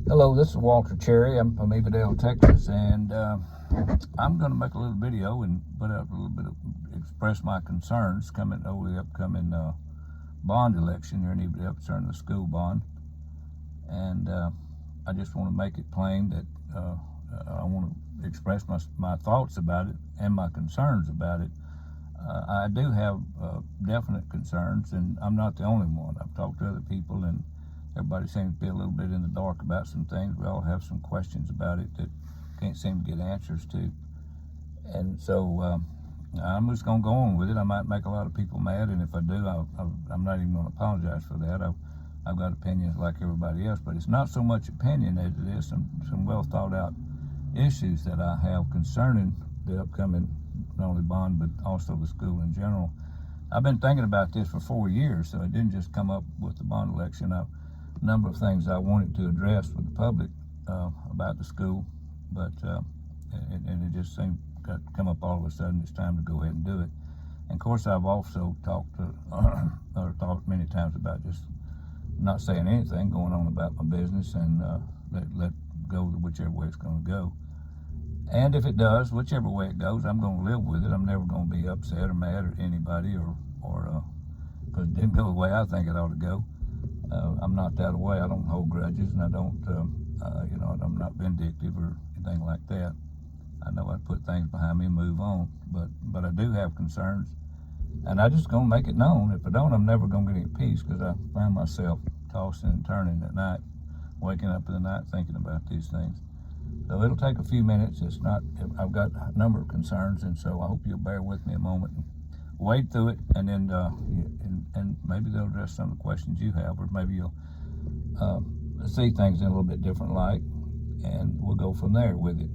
Hello, this is Walter Cherry. I'm from Evadale, Texas, and I'm going to make a little video and put out a little bit of express my concerns coming over the upcoming bond election here in Evadale concerning the school bond. And I just want to make it plain that I want to express my thoughts about it and my concerns about it. I do have definite concerns, and I'm not the only one. I've talked to other people, and everybody seems to be a little bit in the dark about some things. We all have some questions about it that can't seem to get answers to. And so I'm just going to go on with it. I might make a lot of people mad, and if I do, I'm not even going to apologize for that. I've got opinions like everybody else, but it's not so much opinion as it is some well thought out issues that I have concerning the upcoming not only bond but also the school in general. I've been thinking about this for 4 years, so it didn't just come up with the bond election. A number of things I wanted to address with the public about the school, but and it just seemed to come up all of a sudden. It's time to go ahead and do it. And of course, I've also talked many times about just not saying anything, going on about my business, and let go whichever way it's going to go. And if it does, whichever way it goes, I'm going to live with it. I'm never going to be upset or mad at anybody, or because it didn't go the way I think it ought to go. I'm not that way. I don't hold grudges, and I don't, I'm not vindictive or anything like that. I know I put things behind me and move on, but I do have concerns, and I just gonna make it known. If I don't, I'm never gonna get any peace, because I find myself tossing and turning at night, waking up in the night thinking about these things. So it'll take a few minutes. It's not. I've got a number of concerns, and so I hope you'll bear with me a moment and wade through it, and then and maybe they'll address some of the questions you have, or maybe you'll see things in a little bit different light, and we'll go from there with it.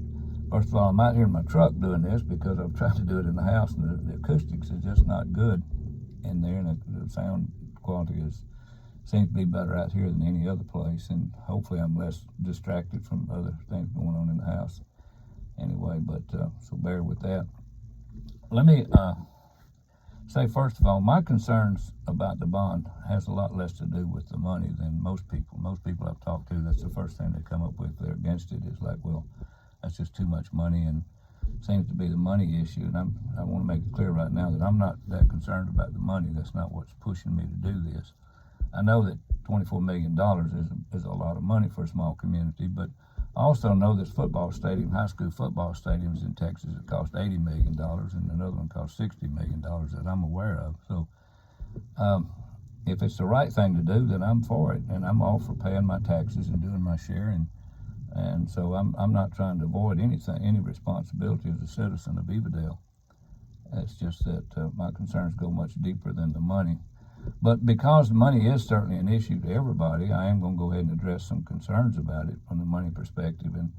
First of all, I'm out here in my truck doing this because I've tried to do it in the house, and the acoustics is just not good in there, and the sound quality seems to be better out here than any other place, and hopefully I'm less distracted from other things going on in the house anyway, but so bear with that. Let me say, first of all, my concerns about the bond has a lot less to do with the money than most people. Most people I've talked to, that's the first thing they come up with. They're against it. It's like, well, that's just too much money, and seems to be the money issue. And I want to make it clear right now that I'm not that concerned about the money. That's not what's pushing me to do this. I know that $24 million is a lot of money for a small community, but I also know this football stadium, high school football stadiums in Texas, it cost $80 million, and another one cost $60 million that I'm aware of. So if it's the right thing to do, then I'm for it, and I'm all for paying my taxes and doing my share, and so I'm not trying to avoid any responsibility as a citizen of Evadale. It's just that my concerns go much deeper than the money. But because money is certainly an issue to everybody, I am going to go ahead and address some concerns about it from the money perspective. And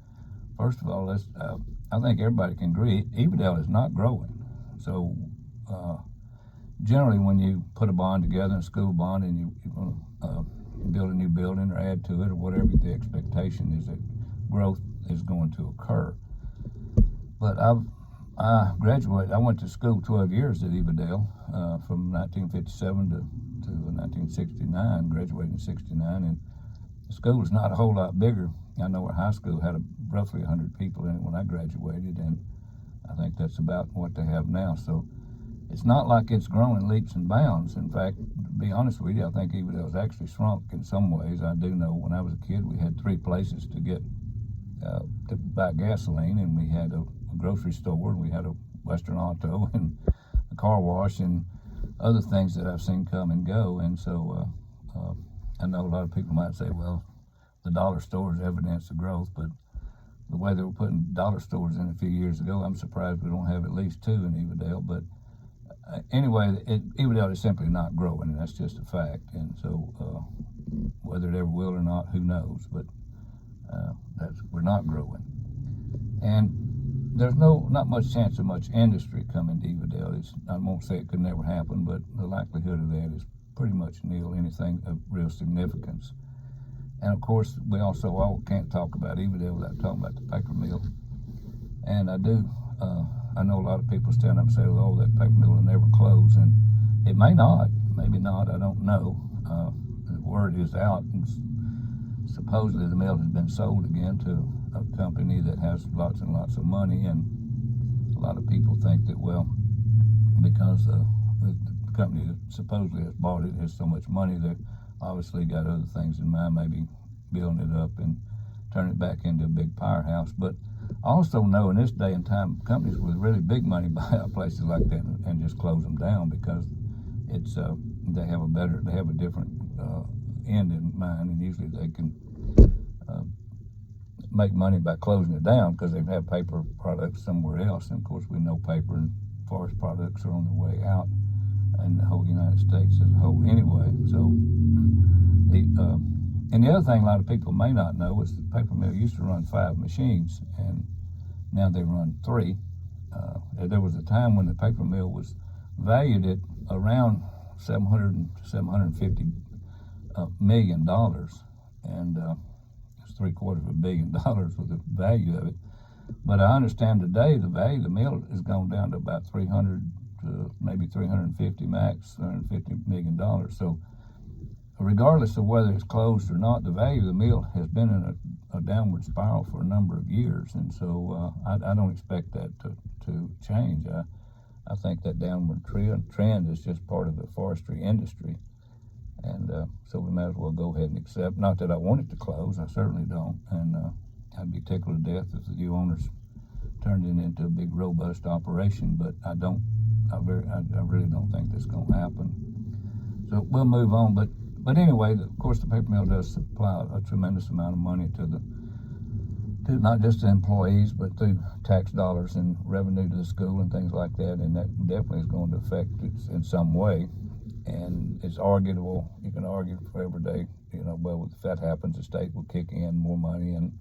first of all, I think everybody can agree, Evadale is not growing. So generally when you put a bond together, a school bond, and you want to build a new building or add to it or whatever, the expectation is that growth is going to occur. But I graduated. I went to school 12 years at Evadale, from 1957 to 1969, graduated in 69, and the school was not a whole lot bigger. I know our high school had roughly 100 people in it when I graduated, and I think that's about what they have now. So it's not like it's growing leaps and bounds. In fact, to be honest with you, I think Evadale's actually shrunk in some ways. I do know when I was a kid, we had 3 places to get to buy gasoline, and we had a grocery store, and we had a Western Auto, and a car wash, and other things that I've seen come and go. And so I know a lot of people might say, well, the dollar store is evidence of growth, but the way they were putting dollar stores in a few years ago, I'm surprised we don't have at least 2 in Evadale. But anyway, Evadale is simply not growing, and that's just a fact. And so whether it ever will or not, who knows, but we're not growing. And there's not much chance of much industry coming to Evadale. I won't say it could never happen, but the likelihood of that is pretty much nil, anything of real significance. And of course, we also all can't talk about Evadale without talking about the paper mill. And I know a lot of people stand up and say, oh, that paper mill will never close, and it may not, maybe not, I don't know. The word is out, and supposedly the mill has been sold again to a company that has lots and lots of money, and a lot of people think that, well, because the company that supposedly has bought it has so much money, they've obviously got other things in mind, maybe building it up and turn it back into a big powerhouse. But I also know in this day and time, companies with really big money buy out places like that and just close them down, because it's they have a different end in mind, and usually they can make money by closing it down because they have paper products somewhere else. And of course, we know paper and forest products are on their way out in the whole United States as a whole anyway. So and the other thing a lot of people may not know is the paper mill used to run 5 machines, and now they run 3. There was a time when the paper mill was valued at around $750 million, and it's $750 million was the value of it. But I understand today the value of the mill has gone down to about 300 to maybe 350 max, $350 million. So regardless of whether it's closed or not, the value of the mill has been in a downward spiral for a number of years, and so I don't expect that to change. I think that downward trend is just part of the forestry industry, and so we might as well go ahead and accept. Not that I want it to close, I certainly don't, and I'd be tickled to death if the new owners turned it into a big, robust operation, but I really don't think that's going to happen. So we'll move on, but anyway, of course, the paper mill does supply a tremendous amount of money to not just the employees, but through tax dollars and revenue to the school and things like that, and that definitely is going to affect it in some way. And it's arguable. You can argue for every day, well, if that happens, the state will kick in more money and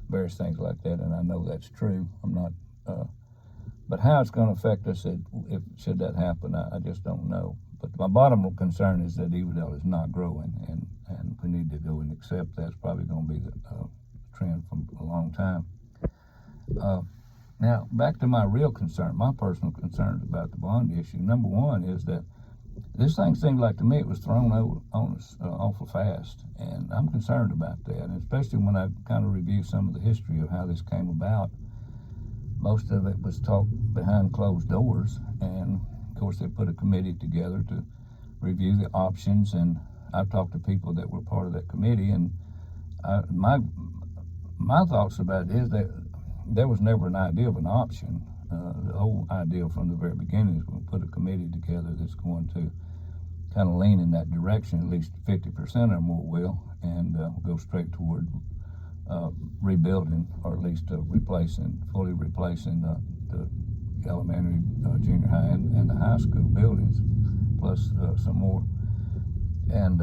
various things like that, and I know that's true. I'm not, but how it's going to affect us should that happen, I just don't know. But my bottom concern is that Evadale is not growing, and we need to go and accept that's probably going to be the trend for a long time. Now, back to my real concern, my personal concerns about the bond issue. Number one is that this thing seemed like to me it was thrown on us awful fast, and I'm concerned about that, and especially when I kind of review some of the history of how this came about. Most of it was talked behind closed doors, and of course they put a committee together to review the options, and I've talked to people that were part of that committee, and my thoughts about it is that there was never an idea of an option. The whole idea from the very beginning is we'll put a committee together that's going to kind of lean in that direction, at least 50% of them will, and go straight toward rebuilding, or at least fully replacing the elementary, junior high, and the high school buildings, plus some more. And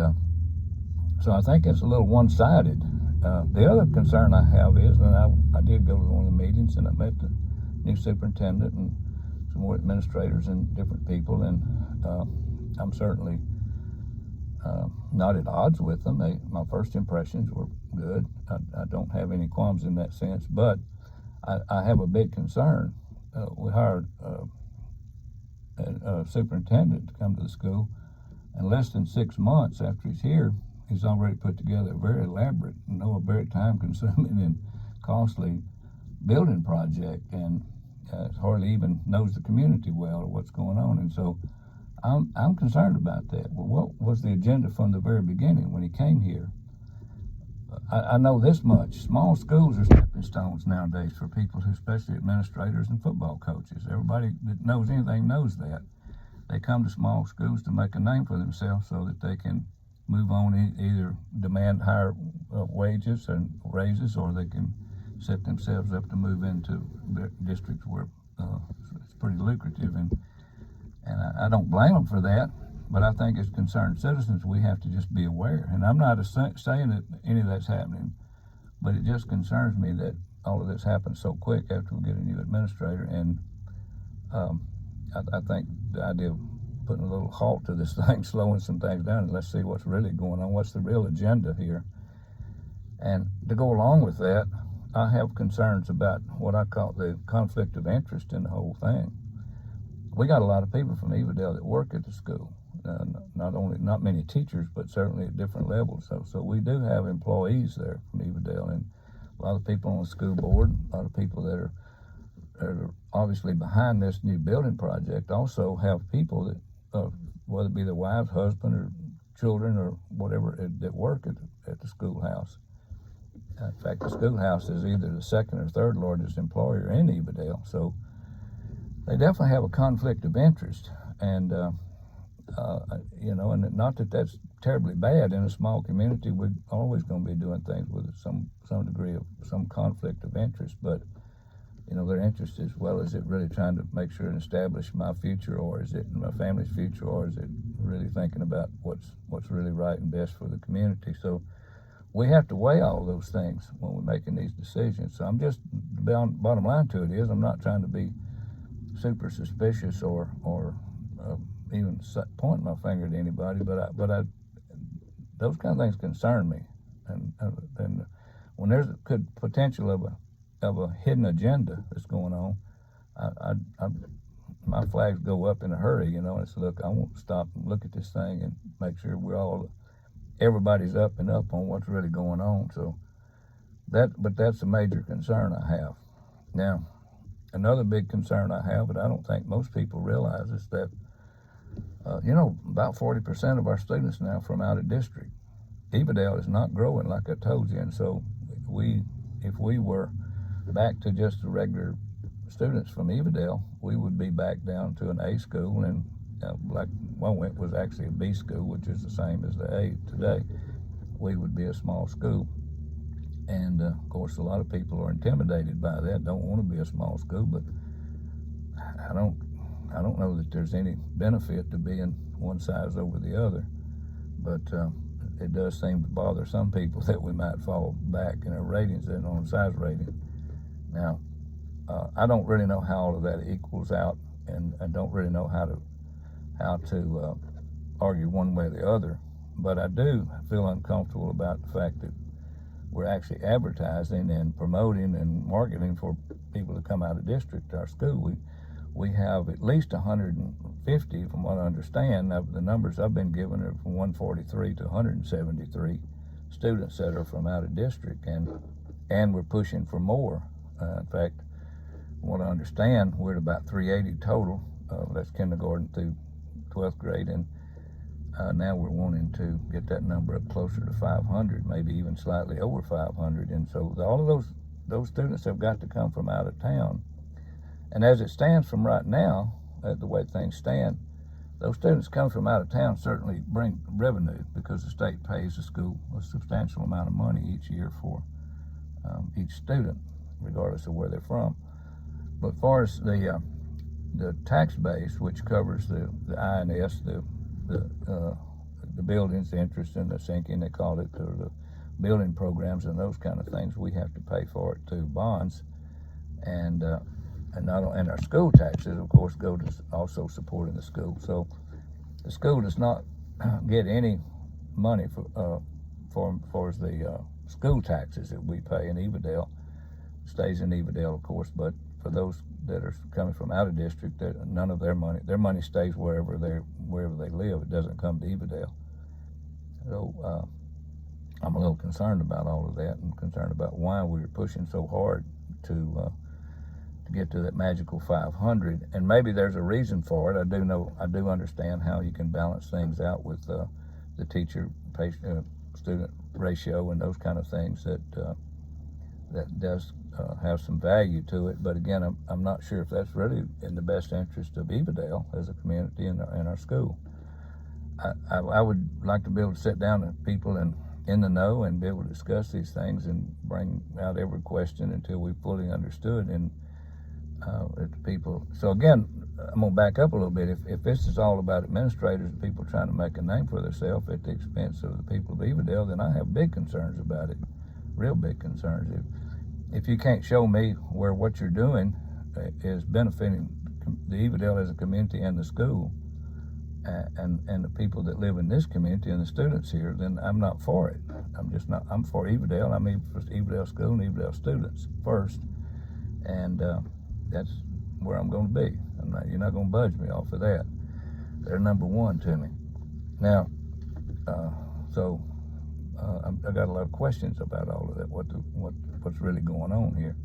so I think it's a little one-sided. The other concern I have is, and I did go to one of the meetings, and I met the new superintendent and some more administrators and different people, and I'm certainly not at odds with them. My first impressions were good. I don't have any qualms in that sense, but I have a big concern. We hired a superintendent to come to the school, and less than 6 months after he's here, he's already put together a very elaborate, very time-consuming and costly building project, and hardly even knows the community well or what's going on. And so I'm concerned about that. Well, what was the agenda from the very beginning when he came here? I know this much. Small schools are stepping stones nowadays for people who, especially administrators and football coaches. Everybody that knows anything knows that. They come to small schools to make a name for themselves so that they can move on, either demand higher wages and raises, or they can set themselves up to move into districts where it's pretty lucrative. And I don't blame them for that, but I think as concerned citizens, we have to just be aware. And I'm not saying that any of that's happening, but it just concerns me that all of this happened so quick after we get a new administrator. And I think the idea of putting a little halt to this thing, slowing some things down, and let's see what's really going on, what's the real agenda here. And to go along with that, I have concerns about what I call the conflict of interest in the whole thing. We got a lot of people from Evadale that work at the school. not many teachers, but certainly at different levels. So we do have employees there from Evadale, and a lot of people on the school board, a lot of people that are obviously behind this new building project also have people that, whether it be their wives, husband, or children, or whatever, that work at the schoolhouse. In fact, the schoolhouse is either the second or third largest employer in Evadale, so they definitely have a conflict of interest. And and not that that's terribly bad. In a small community, we're always going to be doing things with some degree of some conflict of interest, but their interest, as well, is it really trying to make sure and establish my future, or is it my family's future, or is it really thinking about what's really right and best for the community? So we have to weigh all those things when we're making these decisions. So bottom line to it is, I'm not trying to be super suspicious or even pointing my finger at anybody, but those kind of things concern me, and when there's good potential of a hidden agenda that's going on, my flags go up in a hurry. And it's, look, I won't stop and look at this thing and make sure everybody's up and up on what's really going on. So but that's a major concern I have. Now, another big concern I have, but I don't think most people realize, is that about 40% of our students now from out of district. Evadale is not growing, like I told you, and so if we were back to just the regular students from Evadale, we would be back down to an A school, and like Went was actually a B school, which is the same as the A today. We would be a small school, and of course a lot of people are intimidated by that, don't want to be a small school, but I don't know that there's any benefit to being one size over the other, but it does seem to bother some people that we might fall back in our ratings and on size rating. Now, I don't really know how all of that equals out, and I don't really know how to argue one way or the other, but I do feel uncomfortable about the fact that we're actually advertising and promoting and marketing for people to come out of district to our school. We have at least 150, from what I understand. Now, the numbers I've been given are from 143 to 173 students that are from out of district, and we're pushing for more. In fact, from what I understand, we're at about 380 total. That's kindergarten through 12th grade, and now we're wanting to get that number up closer to 500, maybe even slightly over 500. And so all of those students have got to come from out of town. And as it stands from right now, the way things stand, those students come from out of town certainly bring revenue, because the state pays the school a substantial amount of money each year for each student, regardless of where they're from. But as far as the tax base, which covers the INS, the buildings, the interest and the sinking, they call it, or the building programs and those kind of things, we have to pay for it through bonds, and our school taxes, of course, go to also supporting the school. So the school does not get any money for the school taxes that we pay in Evadale. Stays in Evadale, of course, but for those that are coming from out of district, none of their money stays wherever they live. It doesn't come to Evadale. So I'm a little concerned about all of that, and concerned about why we're pushing so hard to get to that magical 500. And maybe there's a reason for it. I do understand how you can balance things out with the teacher-patient student ratio and those kind of things that does have some value to it. But again, I'm not sure if that's really in the best interest of Evadale as a community and our school. I would like to be able to sit down with people in the know and be able to discuss these things and bring out every question until we fully understood, and people. So again, I'm going to back up a little bit. If this is all about administrators and people trying to make a name for themselves at the expense of the people of Evadale, then I have big concerns about it, real big concerns. If you can't show me where what you're doing is benefiting the Evadale as a community and the school, and the people that live in this community and the students here, then I'm not for it. I'm just not. I'm for Evadale. I'm for Evadale school and Evadale students first, and that's where I'm going to be. You're not going to budge me off of that. They're number one to me. Now, so I got a lot of questions about all of that. What's really going on here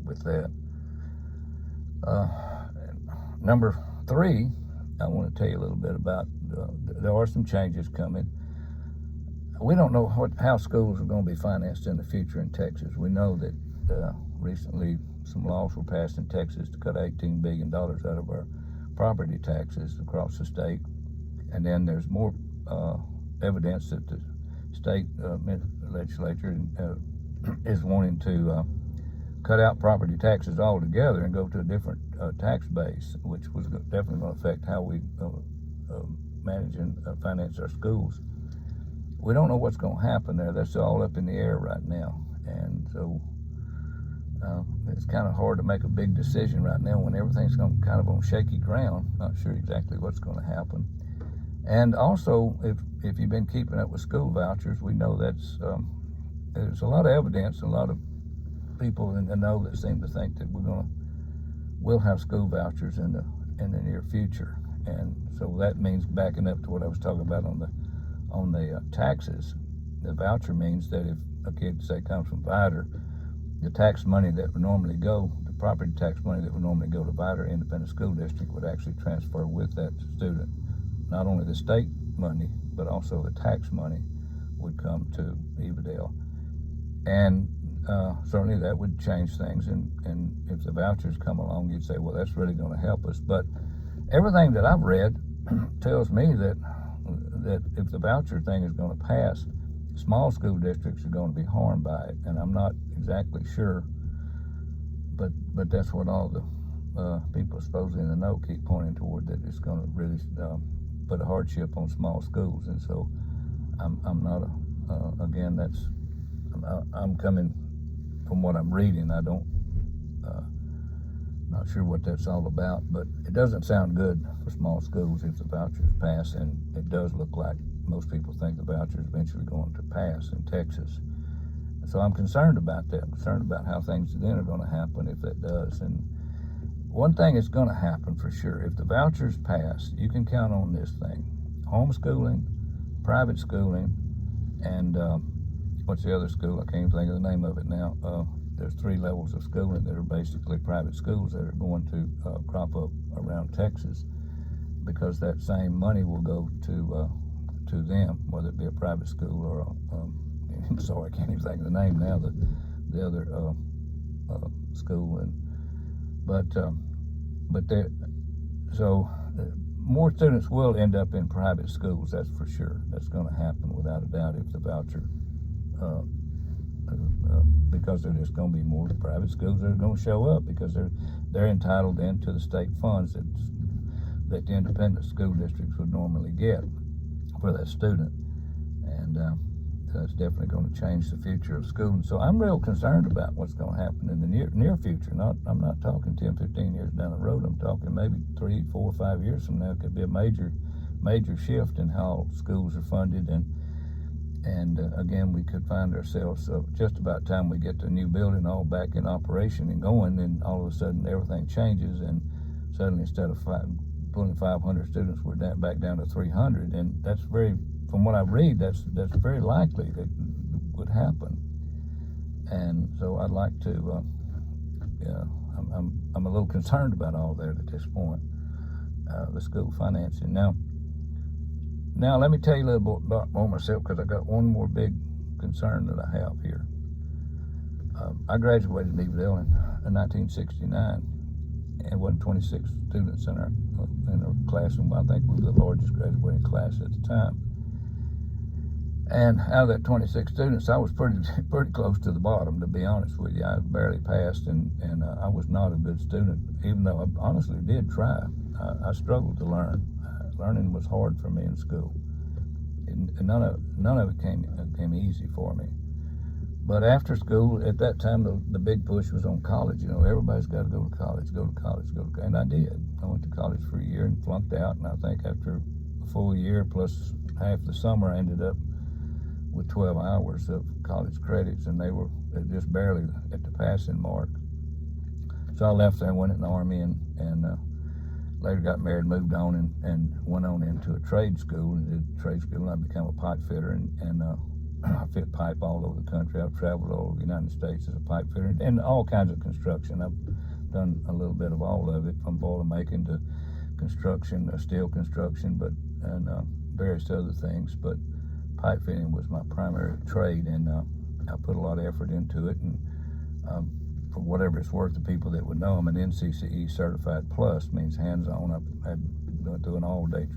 with that? Number 3, I want to tell you a little bit about. There are some changes coming. We don't know how schools are going to be financed in the future in Texas. We know that recently some laws were passed in Texas to cut $18 billion out of our property taxes across the state. And then there's more evidence that the state legislature is wanting to cut out property taxes altogether and go to a different tax base, which was definitely going to affect how we manage and finance our schools. We don't know what's going to happen there. That's all up in the air right now. And so it's kind of hard to make a big decision right now when everything's kind of on shaky ground. Not sure exactly what's going to happen. And also, if you've been keeping up with school vouchers, we know there's a lot of evidence, a lot of people in the know that seem to think that we'll have school vouchers in the near future. And so that means, backing up to what I was talking about on the taxes, the voucher means that if a kid, say, comes from Vidor, the tax money that would normally go, the property tax money that would normally go to Vidor Independent School District would actually transfer with that student. Not only the state money, but also the tax money would come to Evadale. And certainly that would change things. And if the vouchers come along, you'd say, well, that's really going to help us. But everything that I've read tells me that if the voucher thing is going to pass, small school districts are going to be harmed by it. And I'm not exactly sure, but that's what all the people supposedly in the know keep pointing toward, that it's going to really put a hardship on small schools. And so I'm not again, I'm coming from what I'm reading. I don't not sure what that's all about, but it doesn't sound good for small schools if the vouchers pass, and it does look like most people think the vouchers eventually going to pass in Texas. So I'm concerned about that. I'm concerned about how things then are going to happen if that does. And one thing is going to happen for sure. If the vouchers pass, you can count on this thing: homeschooling, private schooling, and what's the other school? I can't even think of the name of it now. There's 3 levels of schooling that are basically private schools that are going to crop up around Texas, because that same money will go to them, whether it be a private school or I'm sorry, I can't even think of the name now. The other school, so more students will end up in private schools. That's for sure. That's going to happen without a doubt if the voucher. Because there's just going to be more private schools that are going to show up, because they're entitled then to the state funds that the independent school districts would normally get for that student. And that's definitely going to change the future of schooling. So I'm real concerned about what's going to happen in the near future. I'm not talking 10, 15 years down the road. I'm talking maybe 3, 4, 5 years from now. It could be a major shift in how schools are funded. And again, we could find ourselves just about time we get the new building all back in operation and going, and all of a sudden everything changes, and suddenly instead of pulling 500 students, we're back down to 300. And that's from what I read, that's very likely that would happen. And so I'd like to, I'm a little concerned about all that at this point, the school financing. Now, let me tell you a little bit about more myself, because I got one more big concern that I have here. I graduated in Evadale in 1969, and it wasn't 26 students in our class, and I think we were the largest graduating class at the time. And out of that 26 students, I was pretty close to the bottom, to be honest with you. I barely passed, and I was not a good student, even though I honestly did try. I struggled to learn. Learning was hard for me in school, and none of it came easy for me. But after school, at that time, the big push was on college. Everybody's got to go to college, and I did. I went to college for a year and flunked out, and I think after a full year plus half the summer, I ended up with 12 hours of college credits, and they were just barely at the passing mark. So I left there and went in the Army, and later got married, moved on, and went on into a trade school, and did trade school, and I became a pipe fitter, and I fit pipe all over the country. I've traveled all over the United States as a pipe fitter, and all kinds of construction. I've done a little bit of all of it, from boiler making to construction, steel construction, and various other things. But pipe fitting was my primary trade, and I put a lot of effort into it. And for whatever it's worth, the people that would know, I'm an NCCE certified plus, means hands-on. I had went through an all-day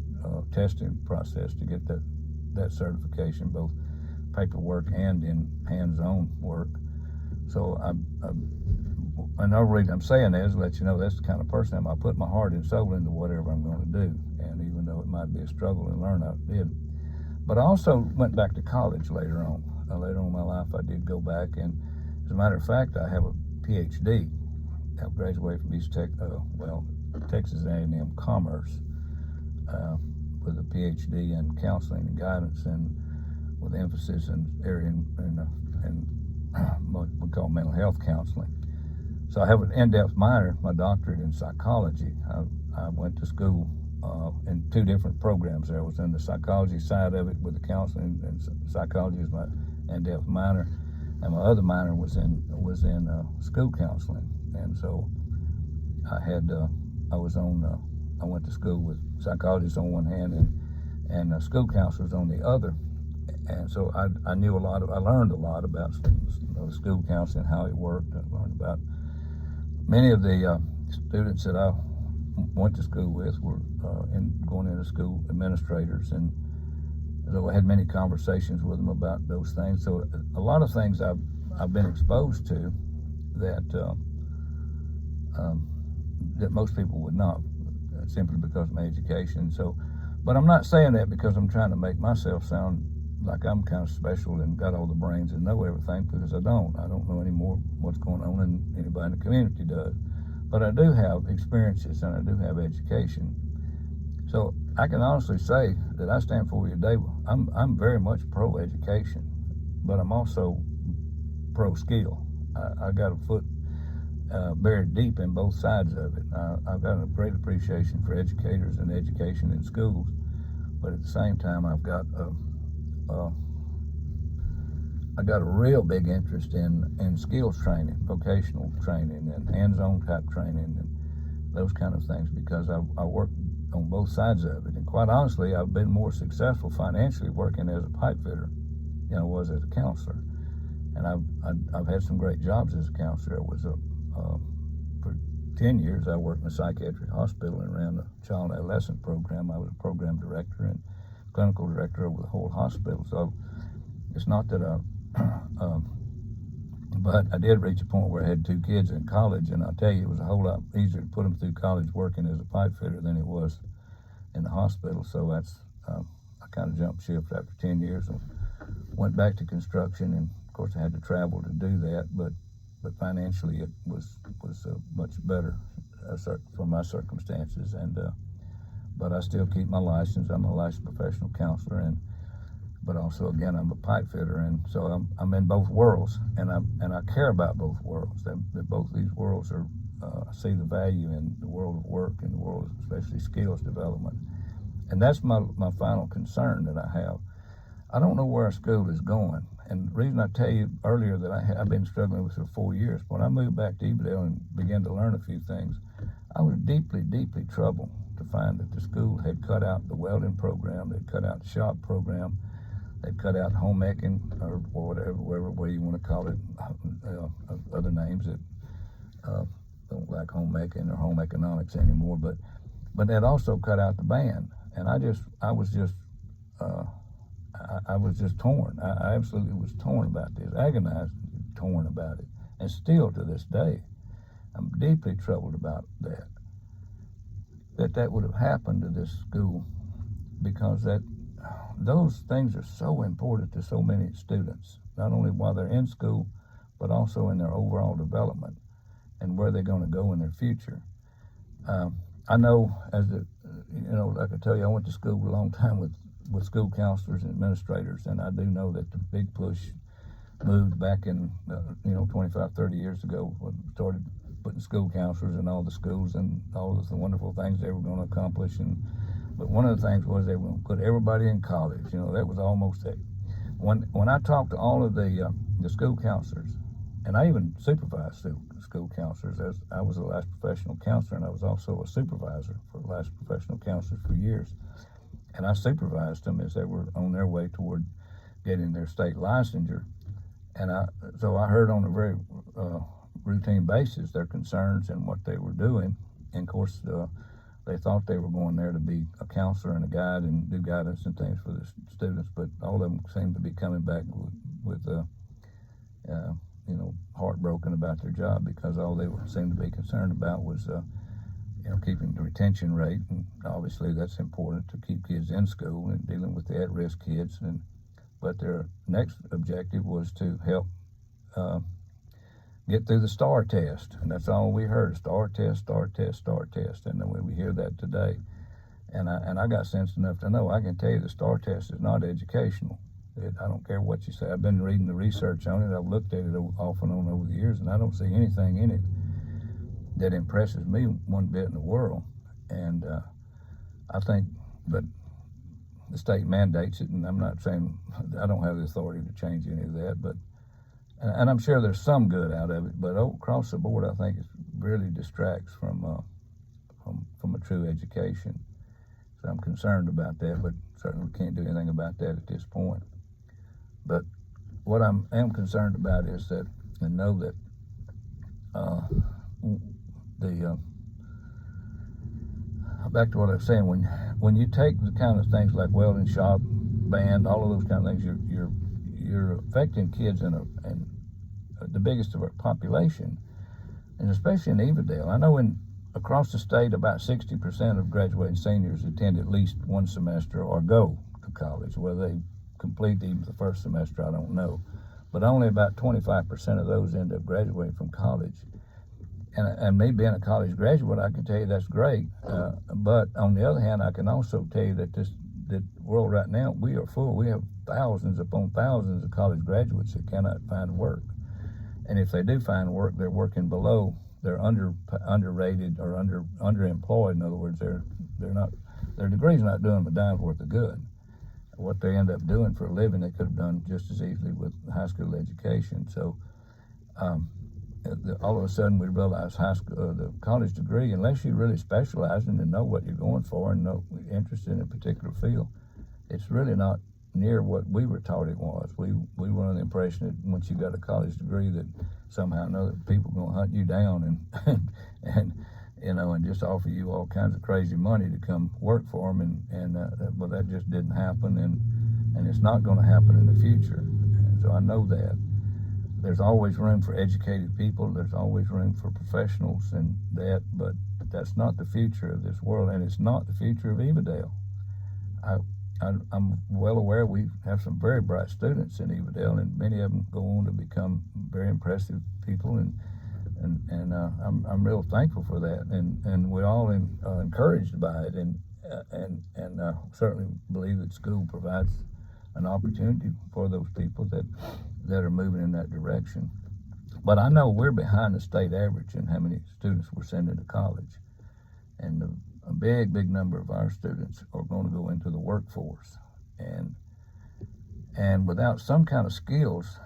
testing process to get that certification, both paperwork and in hands-on work. So another reason I'm saying that is to let you know that's the kind of person I am. I put my heart and soul into whatever I'm going to do, and even though it might be a struggle to learn, I did. But I also went back to college later on. Later on in my life, I did go back, and as a matter of fact, I have a PhD. I graduated from Texas A&M Commerce with a PhD in counseling and guidance, and with emphasis in area in what we call mental health counseling. So I have an in-depth minor, my doctorate in psychology. I went to school in two different programs there. I was in the psychology side of it with the counseling, and psychology is my in-depth minor, and my other minor was in school counseling. And so I went to school with psychologists on one hand and school counselors on the other. And so I learned a lot about school counseling, how it worked. I learned about many of the students that I went to school with were going into school administrators, and so I had many conversations with them about those things. So a lot of things I've been exposed to that most people would not, simply because of my education. So, but I'm not saying that because I'm trying to make myself sound like I'm kind of special and got all the brains and know everything, because I don't know any more what's going on than anybody in the community does. But I do have experiences, and I do have education. So I can honestly say that I stand for you today. I'm very much pro-education, but I'm also pro-skill. I got a foot buried deep in both sides of it. I've got a great appreciation for educators and education in schools, but at the same time, I've got a real big interest in skills training, vocational training, and hands-on type training, and those kind of things, because I work on both sides of it. And quite honestly, I've been more successful financially working as a pipe fitter than I was as a counselor. And I've had some great jobs as a counselor. For 10 years, I worked in a psychiatric hospital and ran a child adolescent program. I was a program director and clinical director over the whole hospital. So it's not that but I did reach a point where I had 2 kids in college, and I'll tell you, it was a whole lot easier to put them through college working as a pipe fitter than it was in the hospital. So that's I kind of jumped ship after 10 years and went back to construction, and of course I had to travel to do that, but financially it was much better for my circumstances. And but I still keep my license. I'm a licensed professional counselor, but also, again, I'm a pipe fitter, and so I'm in both worlds, and I care about both worlds. That both these worlds are I see the value in the world of work and the world of especially skills development, and that's my final concern that I have. I don't know where our school is going, and the reason I tell you earlier that I've been struggling with it for 4 years. When I moved back to Evadale and began to learn a few things, I was deeply, deeply troubled to find that the school had cut out the welding program, they'd cut out the shop program, they'd cut out home econ, or whatever way you want to call it, other names that don't like home econ or home economics anymore. But they'd also cut out the band, and I was just torn. I absolutely was torn about this, agonized, torn about it, and still to this day, I'm deeply troubled about that would have happened to this school, because those things are so important to so many students, not only while they're in school, but also in their overall development and where they're going to go in their future. I know, like I tell you, I went to school a long time with school counselors and administrators, and I do know that the big push moved back in 25, 30 years ago, when started putting school counselors in all the schools and all of the wonderful things they were going to accomplish. But one of the things was they were going to put everybody in college. That was almost it. When I talked to all of the school counselors, and I even supervised school counselors, as I was the last professional counselor, and I was also a supervisor for the last professional counselors for years. And I supervised them as they were on their way toward getting their state licensure. And so I heard on a very routine basis their concerns and what they were doing. And of course, they thought they were going there to be a counselor and a guide and do guidance and things for the students, but all of them seemed to be coming back with heartbroken about their job, because all they seemed to be concerned about was keeping the retention rate, and obviously that's important to keep kids in school and dealing with the at-risk kids. But their next objective was to help get through the STAR test, and that's all we heard: STAR test, STAR test, STAR test. And then we hear that today, and I got sense enough to know I can tell you the STAR test is not educational. I don't care what you say. I've been reading the research on it. I've looked at it off and on over the years, and I don't see anything in it that impresses me one bit in the world. And I think, but the state mandates it, and I'm not saying I don't have the authority to change any of that, but and I'm sure there's some good out of it, but across the board, I think it really distracts from a true education. So I'm concerned about that, but certainly can't do anything about that at this point. But what I am concerned about is that, and know that back to what I was saying, when you take the kind of things like welding shop, band, all of those kind of things, you're affecting kids in the biggest of our population, and especially in Evadale. I know across the state, about 60% of graduating seniors attend at least one semester or go to college. Whether they complete even the first semester, I don't know. But only about 25% of those end up graduating from college. And me being a college graduate, I can tell you that's great. But on the other hand, I can also tell you that the world right now, we are full. We have thousands upon thousands of college graduates that cannot find work. And if they do find work, they're working below. They're underrated or underemployed. In other words, their degree's not doing them a dime's worth of good. What they end up doing for a living, they could have done just as easily with high school education. So all of a sudden we realize the college degree, unless you really specialize in and know what you're going for and know interested in a particular field, it's really not near what we were taught it was. We were under the impression that once you got a college degree that somehow or another people are going to hunt you down and just offer you all kinds of crazy money to come work for them, but that just didn't happen, and it's not going to happen in the future. And so I know that there's always room for educated people, there's always room for professionals and that, but that's not the future of this world, and it's not the future of Evadale. I'm well aware we have some very bright students in Evadale, and many of them go on to become very impressive people, and I'm real thankful for that, and we're all encouraged by it, and certainly believe that school provides an opportunity for those people that are moving in that direction. But I know we're behind the state average in how many students we're sending to college, and a big number of our students are going to go into the workforce, and without some kind of skills,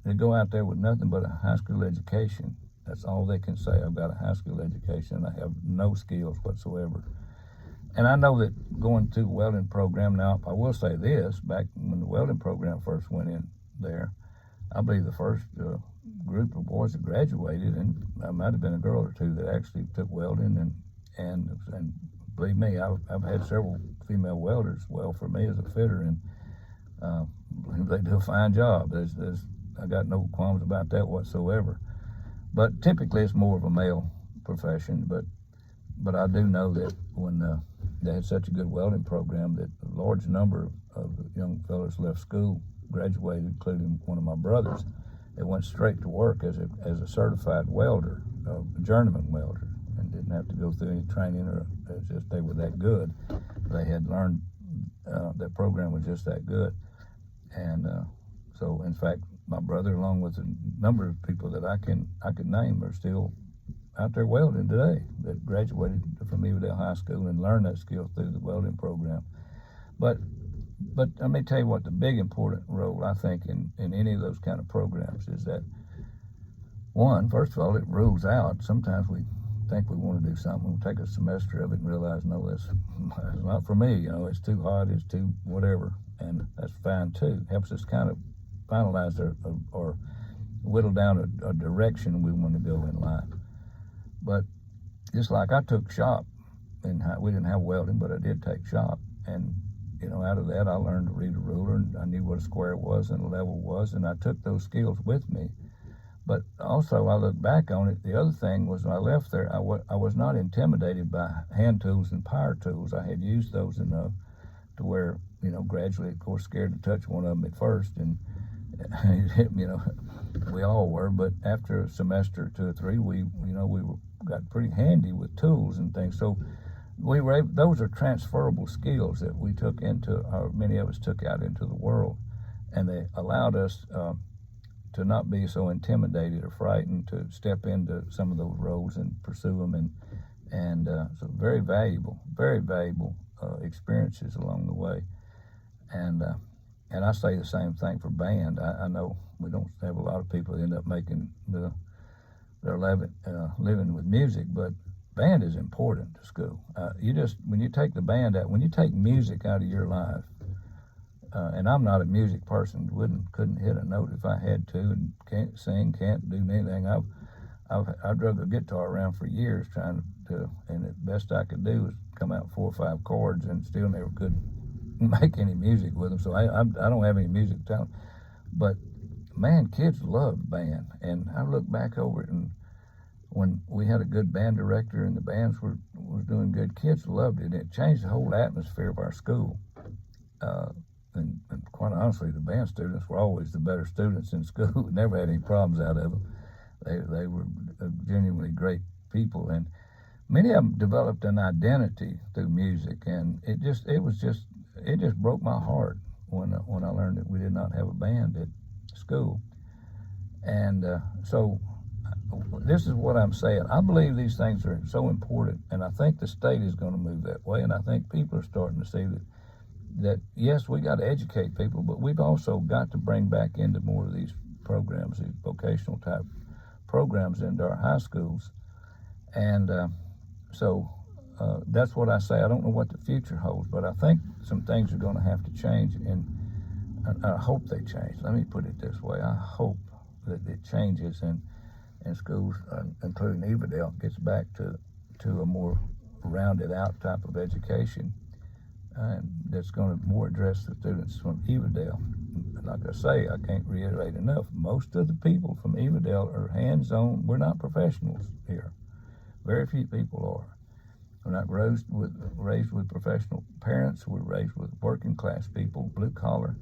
they go out there with nothing but a high school education. That's all they can say. I've got a high school education. I have no skills whatsoever. And I know that going to the welding program now, I will say this, back when the welding program first went in there, I believe the first group of boys that graduated, and there might have been a girl or two that actually took welding, and believe me, I've had several female welders weld for me as a fitter, and they do a fine job. I got no qualms about that whatsoever. But typically it's more of a male profession, but I do know that when they had such a good welding program that a large number of young fellows left school, graduated, including one of my brothers, that went straight to work as a certified welder, a journeyman welder, and didn't have to go through any training, or it's just they were that good. They had learned, that program was just that good. And so in fact, my brother, along with a number of people that I could name, are still out there welding today, that graduated from Evadale High School and learned that skill through the welding program. But let me tell you what the big important role I think in any of those kind of programs is that, one, first of all, it rules out. Sometimes we think we want to do something, we'll take a semester of it and realize, no, that's not for me. It's too hot, it's too whatever, and that's fine too. It helps us kind of finalize or whittle down a direction we want to go in life. But just like I took shop, and we didn't have welding, but I did take shop, and out of that I learned to read a ruler, and I knew what a square was and a level was, and I took those skills with me. But also, I look back on it, the other thing was when I left there, I was not intimidated by hand tools and power tools. I had used those enough to where, gradually, of course, scared to touch one of them at first, and we all were. But after a semester or 2 or 3, we got pretty handy with tools and things. So we were able, those are transferable skills that we took or many of us took out into the world, and they allowed us to not be so intimidated or frightened to step into some of those roles and pursue them, and so very valuable experiences along the way. And I say the same thing for band. I know we don't have a lot of people that end up making their living with music, but band is important to school. When you take the band out, when you take music out of your life, and I'm not a music person, couldn't hit a note if I had to, and can't sing, can't do anything. I drug a guitar around for years trying to, and the best I could do was come out 4 or 5 chords, and still never could make any music with them. So I don't have any music talent. But man, kids loved band, and I look back over it, and when we had a good band director and the bands was doing good, kids loved it. It changed the whole atmosphere of our school. And quite honestly, the band students were always the better students in school. We never had any problems out of them. They were genuinely great people, and many of them developed an identity through music. And it just broke my heart when I learned that we did not have a band at school. And so this is what I'm saying. I believe these things are so important, and I think the state is going to move that way. And I think people are starting to see that yes, we got to educate people, but we've also got to bring back into more of these programs, these vocational type programs into our high schools. And so that's what I say. I don't know what the future holds, but I think some things are going to have to change, and I hope they change. Let me put it this way. I hope that it changes, and schools, including Evadale, gets back to a more rounded out type of education, and that's going to more address the students from Evadale. Like I say, I can't reiterate enough, most of the people from Evadale are hands-on. We're not professionals here. Very few people are. We're not raised with professional parents. We're raised with working class people, blue collar,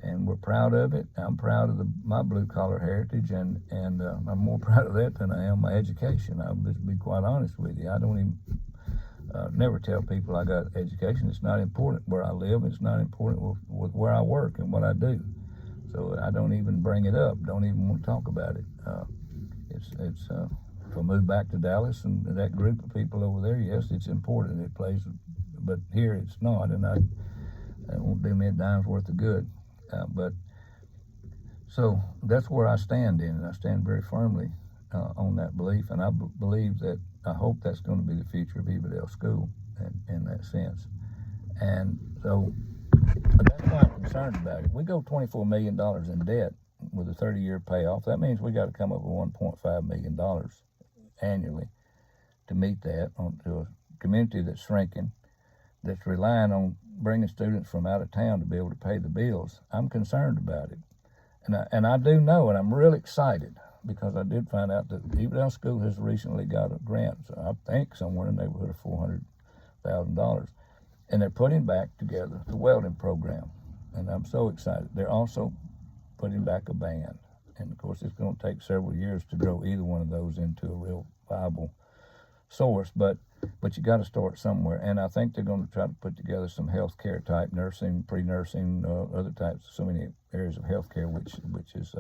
and we're proud of it. I'm proud of my blue collar heritage, and I'm more proud of that than I am my education. I'll just be quite honest with you. I don't even never tell people I got education. It's not important where I live. It's not important with where I work and what I do. So I don't even bring it up. Don't even want to talk about it. If I move back to Dallas and that group of people over there, yes, it's important. It plays, but here it's not, and it won't do me a dime's worth of good. But so that's where I stand in, and I stand very firmly on that belief, and I believe that I hope that's going to be the future of Evadale School in that sense. And so that's why I'm concerned about it. We go $24 million in debt with a 30-year payoff. That means we got to come up with $1.5 million annually to meet that, to a community that's shrinking, that's relying on bringing students from out of town to be able to pay the bills. I'm concerned about it. And I do know, and I'm really excited, because I did find out that Evadale School has recently got a grant, so I think somewhere in the neighborhood of $400,000. And they're putting back together the welding program. And I'm so excited. They're also putting back a band. And of course, it's going to take several years to grow either one of those into a real viable source, but you got to start somewhere. And I think they're going to try to put together some healthcare type nursing, pre-nursing, other types, so many areas of healthcare, which is,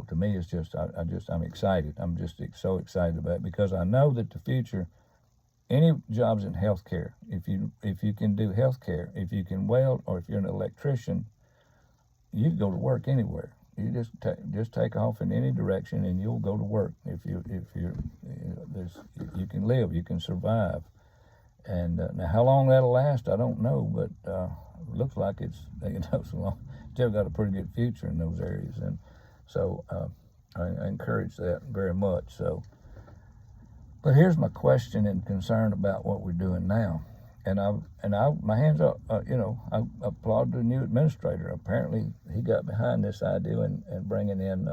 to me, it's just, I'm excited. I'm just so excited about it, because I know that the future, any jobs in healthcare, if you can do healthcare, if you can weld, or if you're an electrician, you can go to work anywhere. You just take off in any direction, and you'll go to work. If you can live, you can survive. And now, how long that'll last, I don't know, but it looks like it's still got a pretty good future in those areas. And so I encourage that very much. So, but here's my question and concern about what we're doing now. And my hands up, I applaud the new administrator. Apparently, he got behind this idea and bringing in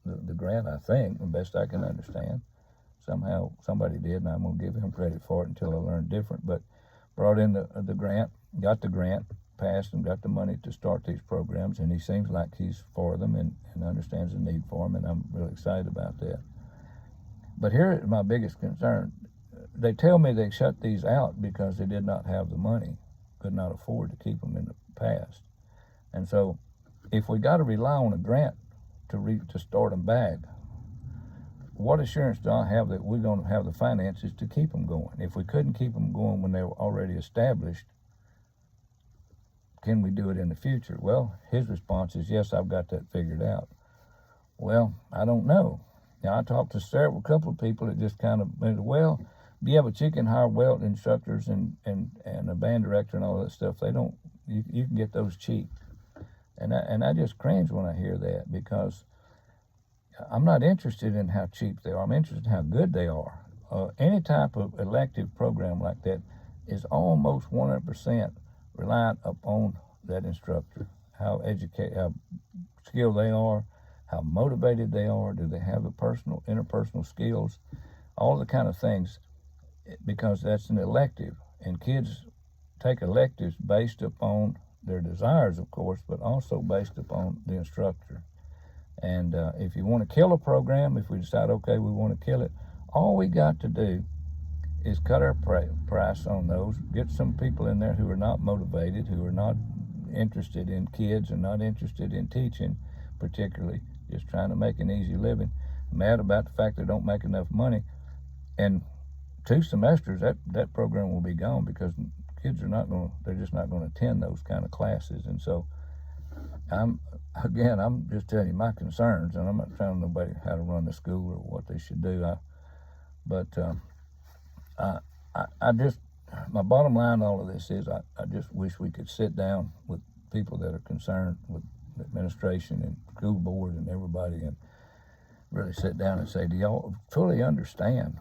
the grant, I think, the best I can understand. Somehow, somebody did, and I'm going to give him credit for it until I learn different. But brought in the grant, got the grant, passed, and got the money to start these programs. And he seems like he's for them and understands the need for them, and I'm really excited about that. But here is my biggest concern. They tell me they shut these out because they did not have the money, could not afford to keep them in the past. And so if we got to rely on a grant to start them back, what assurance do I have that we're going to have the finances to keep them going? If we couldn't keep them going when they were already established, can we do it in the future? Well, his response is, yes, I've got that figured out. Well, I don't know. Now, I talked to a couple of people that just kind of, well, yeah, but you can hire weld instructors and a band director and all that stuff. You can get those cheap. And I just cringe when I hear that, because I'm not interested in how cheap they are. I'm interested in how good they are. Any type of elective program like that is almost 100% reliant upon that instructor, how skilled they are, how motivated they are, do they have the interpersonal skills, all the kind of things, because that's an elective. And kids take electives based upon their desires, of course, but also based upon the instructor. And if you want to kill a program, if we decide, okay, we want to kill it, all we got to do is cut our price on those, get some people in there who are not motivated, who are not interested in kids and not interested in teaching, particularly just trying to make an easy living, mad about the fact they don't make enough money. And 2 semesters, that program will be gone, because kids they're just not going to attend those kind of classes. And so I'm just telling you my concerns, and I'm not telling nobody how to run the school or what they should do. My bottom line in all of this is I just wish we could sit down with people that are concerned, with the administration and school board and everybody, and really sit down and say, do y'all fully understand,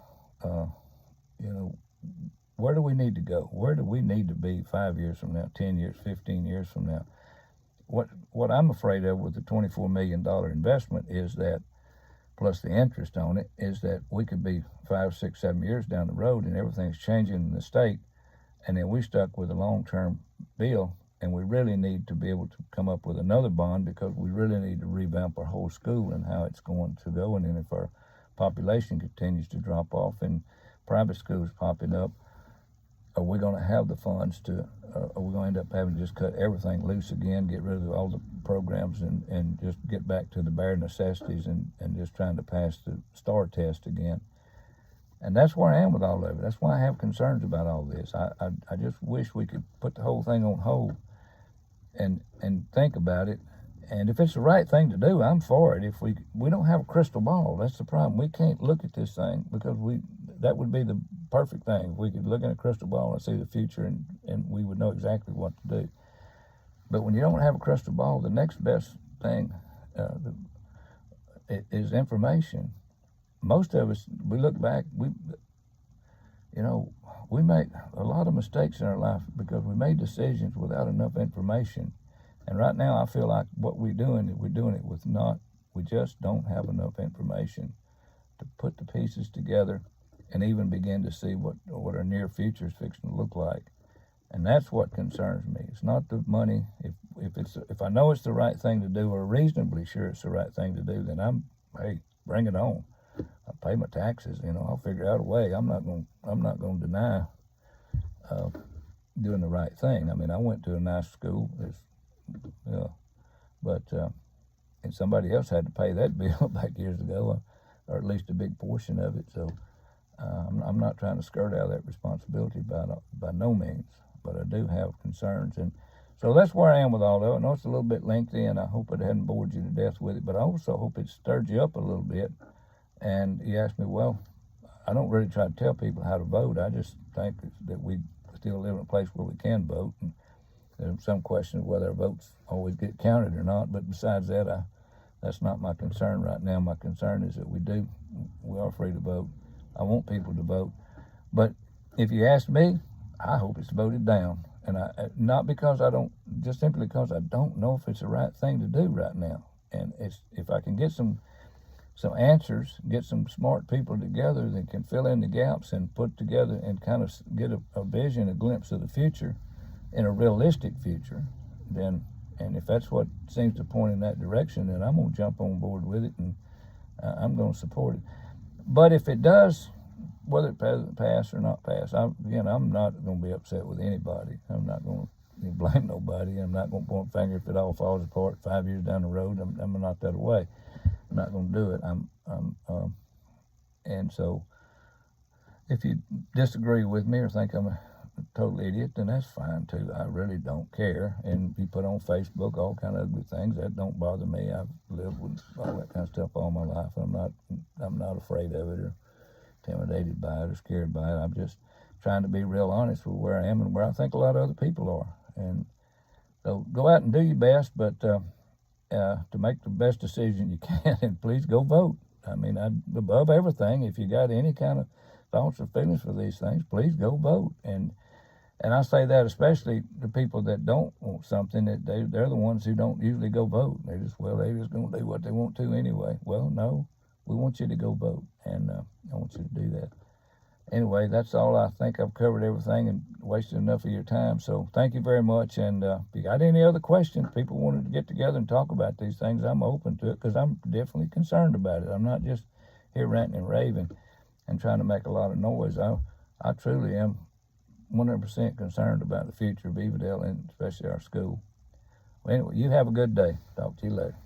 where do we need to go? Where do we need to be 5 years from now, 10 years, 15 years from now? What I'm afraid of with the $24 million investment is that, plus the interest on it, is that we could be 5, 6, 7 years down the road and everything's changing in the state, and then we stuck with a long-term deal, and we really need to be able to come up with another bond, because we really need to revamp our whole school and how it's going to go. And then if our population continues to drop off and private schools popping up, are we going to have the funds are we going to end up having to just cut everything loose again, get rid of all the programs, and just get back to the bare necessities and just trying to pass the STAR test again? And that's where I am with all of it. That's why I have concerns about all this. I just wish we could put the whole thing on hold and think about it. And if it's the right thing to do, I'm for it. If we don't have a crystal ball, that's the problem. We can't look at this thing, because that would be the perfect thing. If we could look in a crystal ball and see the future, and we would know exactly what to do. But when you don't have a crystal ball, the next best thing is information. Most of us, we look back, we make a lot of mistakes in our life because we made decisions without enough information. And right now, I feel like what we're doing it with we just don't have enough information to put the pieces together and even begin to see what our near future is fixing to look like. And that's what concerns me. It's not the money. If I know it's the right thing to do, or reasonably sure it's the right thing to do, then hey, bring it on. pay my taxes. I'll figure out a way. I'm not going to deny doing the right thing. I mean, I went to a nice school, but and somebody else had to pay that bill back years ago, or at least a big portion of it. So I'm not trying to skirt out of that responsibility by no means, but I do have concerns. And so that's where I am with all of it. I know it's a little bit lengthy, and I hope it hadn't bored you to death with it, but I also hope it stirred you up a little bit. And you asked me, well, I don't really try to tell people how to vote. I just think that we still live in a place where we can vote. And there's some question of whether our votes always get counted or not. But besides that, that's not my concern right now. My concern is that we are free to vote. I want people to vote. But if you ask me, I hope it's voted down. And not because just simply because I don't know if it's the right thing to do right now. And if I can get some answers, get some smart people together that can fill in the gaps and put together and kind of get a vision, a glimpse of the future, in a realistic future, and if that's what seems to point in that direction, then I'm going to jump on board with it, and I'm going to support it. But if it does, whether it pass or not pass, I'm not going to be upset with anybody. I'm not going to blame nobody. I'm not going to point a finger if it all falls apart 5 years down the road. I'm not that way. I'm not going to do it. And so if you disagree with me or think I'm a total idiot, then that's fine too. I really don't care. And you put on Facebook all kind of ugly things, that don't bother me. I've lived with all that kind of stuff all my life. I'm not afraid of it or intimidated by it or scared by it. I'm just trying to be real honest with where I am and where I think a lot of other people are. And so go out and do your best, but to make the best decision you can, and please go vote. I mean, above everything, if you got any kind of thoughts or feelings for these things, please go vote. And I say that especially to people that don't want something, that they're the ones who don't usually go vote. They're just going to do what they want to anyway. Well, no, we want you to go vote, and I want you to do that. Anyway, that's all. I think I've covered everything and wasted enough of your time. So thank you very much. And if you got any other questions, people wanted to get together and talk about these things, I'm open to it, because I'm definitely concerned about it. I'm not just here ranting and raving and trying to make a lot of noise. I truly am 100% concerned about the future of Evadale, and especially our school. Well, anyway, you have a good day. Talk to you later.